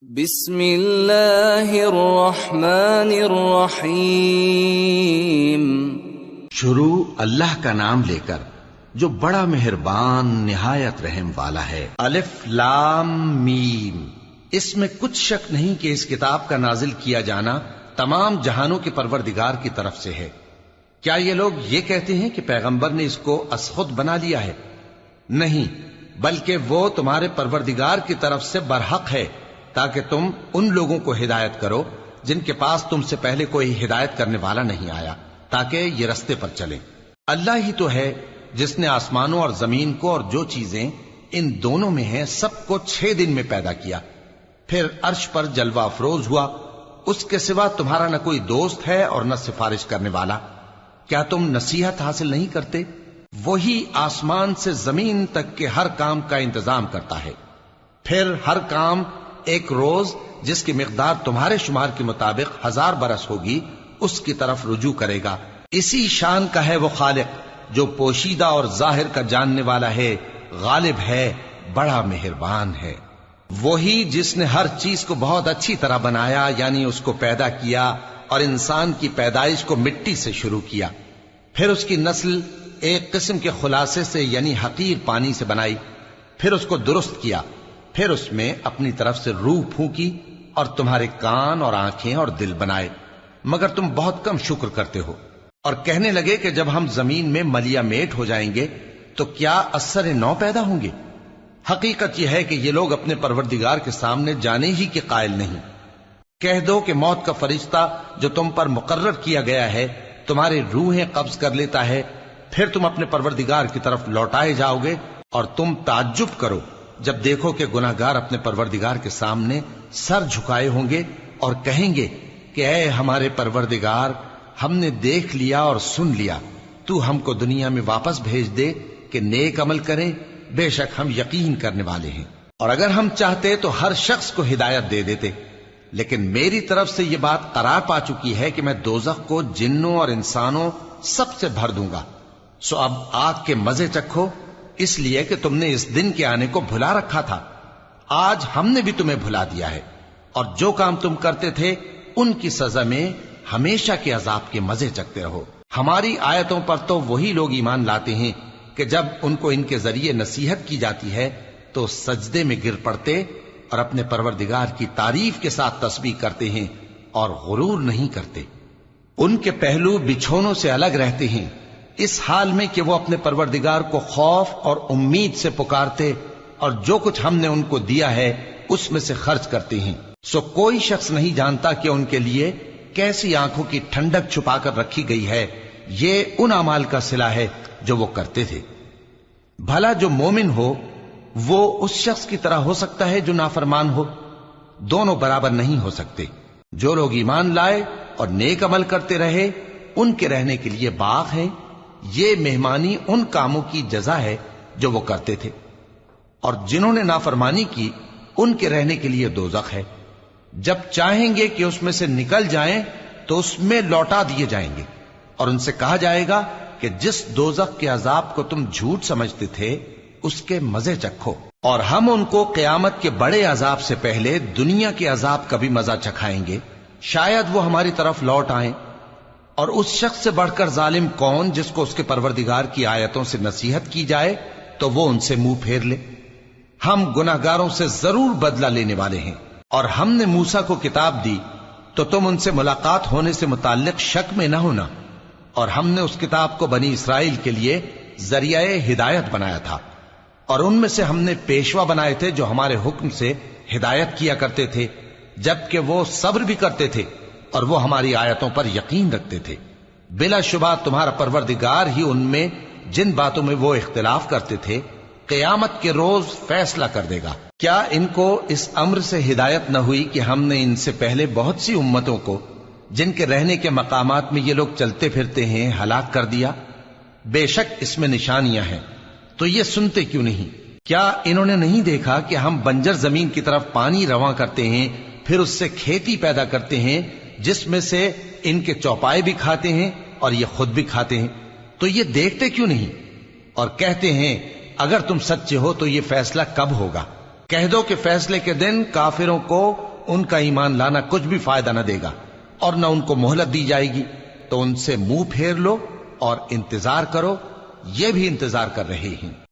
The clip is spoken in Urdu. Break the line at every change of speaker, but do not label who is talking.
بسم اللہ الرحمن الرحیم۔
شروع اللہ کا نام لے کر جو بڑا مہربان نہایت رحم والا ہے۔ الف لام میم۔ اس میں کچھ شک نہیں کہ اس کتاب کا نازل کیا جانا تمام جہانوں کے پروردگار کی طرف سے ہے۔ کیا یہ لوگ یہ کہتے ہیں کہ پیغمبر نے اس کو از خود بنا لیا ہے؟ نہیں، بلکہ وہ تمہارے پروردگار کی طرف سے برحق ہے، تاکہ تم ان لوگوں کو ہدایت کرو جن کے پاس تم سے پہلے کوئی ہدایت کرنے والا نہیں آیا، تاکہ یہ رستے پر چلیں۔ اللہ ہی تو ہے جس نے آسمانوں اور زمین کو اور جو چیزیں ان دونوں میں ہیں سب کو 6 دن میں پیدا کیا، پھر عرش پر جلوہ افروز ہوا۔ اس کے سوا تمہارا نہ کوئی دوست ہے اور نہ سفارش کرنے والا۔ کیا تم نصیحت حاصل نہیں کرتے؟ وہی آسمان سے زمین تک کے ہر کام کا انتظام کرتا ہے، پھر ہر کام ایک روز جس کی مقدار تمہارے شمار کے مطابق 1000 برس ہوگی اس کی طرف رجوع کرے گا۔ اسی شان کا ہے وہ خالق جو پوشیدہ اور ظاہر کا جاننے والا ہے، غالب ہے، بڑا مہربان ہے۔ وہی جس نے ہر چیز کو بہت اچھی طرح بنایا، یعنی اس کو پیدا کیا اور انسان کی پیدائش کو مٹی سے شروع کیا، پھر اس کی نسل ایک قسم کے خلاصے سے یعنی حقیر پانی سے بنائی، پھر اس کو درست کیا، پھر اس میں اپنی طرف سے روح پھونکی اور تمہارے کان اور آنکھیں اور دل بنائے، مگر تم بہت کم شکر کرتے ہو۔ اور کہنے لگے کہ جب ہم زمین میں ملیا میٹ ہو جائیں گے تو کیا اثر نو پیدا ہوں گے؟ حقیقت یہ ہے کہ یہ لوگ اپنے پروردگار کے سامنے جانے ہی کے قائل نہیں۔ کہہ دو کہ موت کا فرشتہ جو تم پر مقرر کیا گیا ہے تمہاری روحیں قبض کر لیتا ہے، پھر تم اپنے پروردگار کی طرف لوٹائے جاؤ گے، اور تم تعجب کرو جب دیکھو کہ گناہگار اپنے پروردگار کے سامنے سر جھکائے ہوں گے اور کہیں گے کہ اے ہمارے پروردگار، ہم نے دیکھ لیا اور سن لیا، تو ہم کو دنیا میں واپس بھیج دے کہ نیک عمل کریں، بے شک ہم یقین کرنے والے ہیں۔ اور اگر ہم چاہتے تو ہر شخص کو ہدایت دے دیتے، لیکن میری طرف سے یہ بات قرار پا چکی ہے کہ میں دوزخ کو جنوں اور انسانوں سب سے بھر دوں گا، سو اب آگ کے مزے چکھو، اس لیے کہ تم نے اس دن کے آنے کو بھلا رکھا تھا۔ آج ہم نے بھی تمہیں بھلا دیا ہے، اور جو کام تم کرتے تھے ان کی سزا میں ہمیشہ کے عذاب کے مزے چکتے رہو۔ ہماری آیتوں پر تو وہی لوگ ایمان لاتے ہیں کہ جب ان کو ان کے ذریعے نصیحت کی جاتی ہے تو سجدے میں گر پڑتے اور اپنے پروردگار کی تعریف کے ساتھ تسبیح کرتے ہیں اور غرور نہیں کرتے۔ ان کے پہلو بچھونوں سے الگ رہتے ہیں، اس حال میں کہ وہ اپنے پروردگار کو خوف اور امید سے پکارتے اور جو کچھ ہم نے ان کو دیا ہے اس میں سے خرچ کرتے ہیں۔ سو کوئی شخص نہیں جانتا کہ ان کے لیے کیسی آنکھوں کی ٹھنڈک چھپا کر رکھی گئی ہے، یہ ان اعمال کا صلہ ہے جو وہ کرتے تھے۔ بھلا جو مومن ہو وہ اس شخص کی طرح ہو سکتا ہے جو نافرمان ہو؟ دونوں برابر نہیں ہو سکتے۔ جو لوگ ایمان لائے اور نیک عمل کرتے رہے ان کے رہنے کے لیے باغ ہے، یہ مہمانی ان کاموں کی جزا ہے جو وہ کرتے تھے، اور جنہوں نے نافرمانی کی ان کے رہنے کے لیے دوزخ ہے۔ جب چاہیں گے کہ اس میں سے نکل جائیں تو اس میں لوٹا دیے جائیں گے، اور ان سے کہا جائے گا کہ جس دوزخ کے عذاب کو تم جھوٹ سمجھتے تھے اس کے مزے چکھو، اور ہم ان کو قیامت کے بڑے عذاب سے پہلے دنیا کے عذاب کا بھی مزہ چکھائیں گے، شاید وہ ہماری طرف لوٹ آئیں۔ اور اس شخص سے بڑھ کر ظالم کون جس کو اس کے پروردگار کی آیتوں سے نصیحت کی جائے تو وہ ان سے منہ پھیر لے۔ ہم گناہگاروں سے ضرور بدلہ لینے والے ہیں۔ اور ہم نے موسیٰ کو کتاب دی تو تم ان سے ملاقات ہونے سے متعلق شک میں نہ ہونا، اور ہم نے اس کتاب کو بنی اسرائیل کے لیے ذریعہ ہدایت بنایا تھا، اور ان میں سے ہم نے پیشوا بنائے تھے جو ہمارے حکم سے ہدایت کیا کرتے تھے، جبکہ وہ صبر بھی کرتے تھے اور وہ ہماری آیتوں پر یقین رکھتے تھے۔ بلا شبہ تمہارا پروردگار ہی ان میں جن باتوں میں وہ اختلاف کرتے تھے قیامت کے روز فیصلہ کر دے گا۔ کیا ان کو اس امر سے ہدایت نہ ہوئی کہ ہم نے ان سے پہلے بہت سی امتوں کو جن کے رہنے کے مقامات میں یہ لوگ چلتے پھرتے ہیں ہلاک کر دیا؟ بے شک اس میں نشانیاں ہیں، تو یہ سنتے کیوں نہیں؟ کیا انہوں نے نہیں دیکھا کہ ہم بنجر زمین کی طرف پانی رواں کرتے ہیں، پھر اس سے کھیتی پیدا کرتے ہیں جس میں سے ان کے چوپائے بھی کھاتے ہیں اور یہ خود بھی کھاتے ہیں، تو یہ دیکھتے کیوں نہیں؟ اور کہتے ہیں اگر تم سچے ہو تو یہ فیصلہ کب ہوگا؟ کہہ دو کہ فیصلے کے دن کافروں کو ان کا ایمان لانا کچھ بھی فائدہ نہ دے گا اور نہ ان کو مہلت دی جائے گی، تو ان سے منہ پھیر لو اور انتظار کرو، یہ بھی انتظار کر رہے ہیں۔